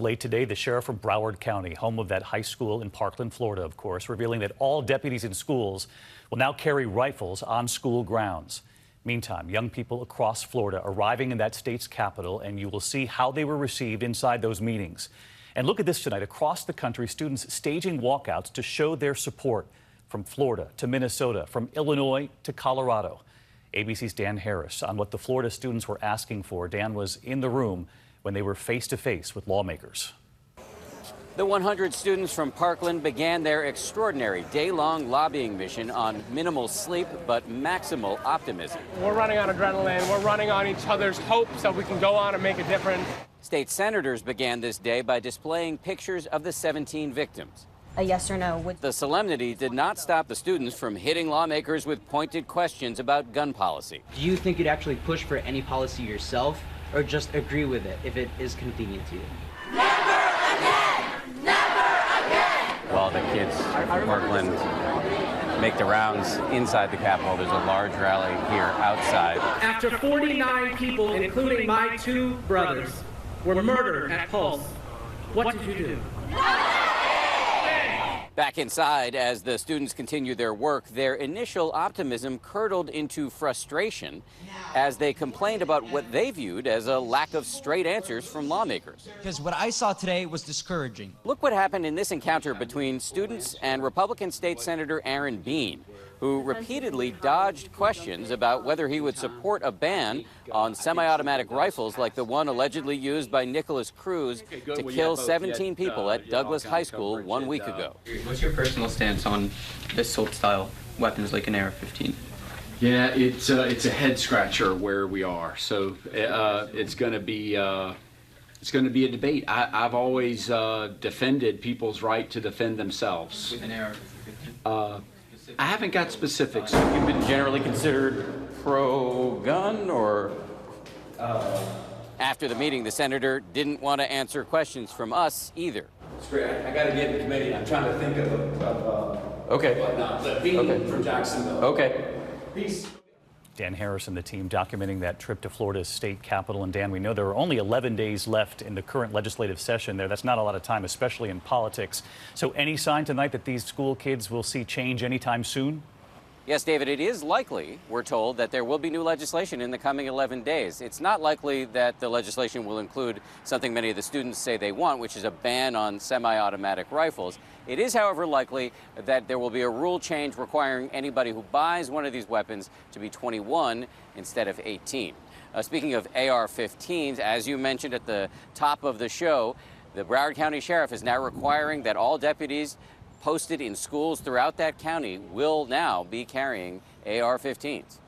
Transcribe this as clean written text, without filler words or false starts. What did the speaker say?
Late today, the sheriff of Broward County, home of that high school in Parkland, Florida, of course, revealing that all deputies in schools will now carry rifles on school grounds. Meantime, young people across Florida arriving in that state's capital, and you will see how they were received inside those meetings. And look at this tonight. Across the country, students staging walkouts to show their support, from Florida to Minnesota, from Illinois to Colorado. ABC's Dan Harris on what the Florida students were asking for. Dan was in the room when they were face-to-face with lawmakers. The 100 students from Parkland began their extraordinary day-long lobbying mission on minimal sleep but maximal optimism. We're running on adrenaline. We're running on each other's hopes that we can go on and make a difference. State senators began this day by displaying pictures of the 17 victims. A yes or no. The solemnity did not stop the students from hitting lawmakers with pointed questions about gun policy. Do you think you'd actually push for any policy yourself, or just agree with it if it is convenient to you? Never again! Never again! While the kids from Parkland make the rounds inside the Capitol, there's a large rally here outside. After 49 people, including my two brothers, were murdered at Pulse, what did you do? Back inside, as the students continue their work, their initial optimism curdled into frustration as they complained about what they viewed as a lack of straight answers from lawmakers. Because what I saw today was discouraging. Look what happened in this encounter between students and Republican State Senator Aaron Bean, who repeatedly dodged questions about whether he would support a ban on semi-automatic rifles like the one allegedly used by Nicholas Cruz to kill 17 people at Douglas High School 1 week ago. What's your personal stance on assault-style weapons like an AR-15? Yeah, it's a head scratcher where we are. So it's going to be a debate. I've always defended people's right to defend themselves. With an AR-15? I haven't got specifics. You've been generally considered pro-gun, or? After the meeting, the senator didn't want to answer questions from us either. It's great. I got to get in the committee. I'm trying to think Okay. whatnot. Being from Jacksonville. Okay. Peace. Dan Harris and the team documenting that trip to Florida's state capitol. And Dan, we know there are only 11 days left in the current legislative session there. That's not a lot of time, especially in politics. So any sign tonight that these school kids will see change anytime soon? Yes, David, it is likely, we're told, that there will be new legislation in the coming 11 days. It's not likely that the legislation will include something many of the students say they want, which is a ban on semi-automatic rifles. It is, however, likely that there will be a rule change requiring anybody who buys one of these weapons to be 21 instead of 18. Speaking of AR-15s, as you mentioned at the top of the show, the Broward County Sheriff is now requiring that all deputies posted in schools throughout that county will now be carrying AR-15s.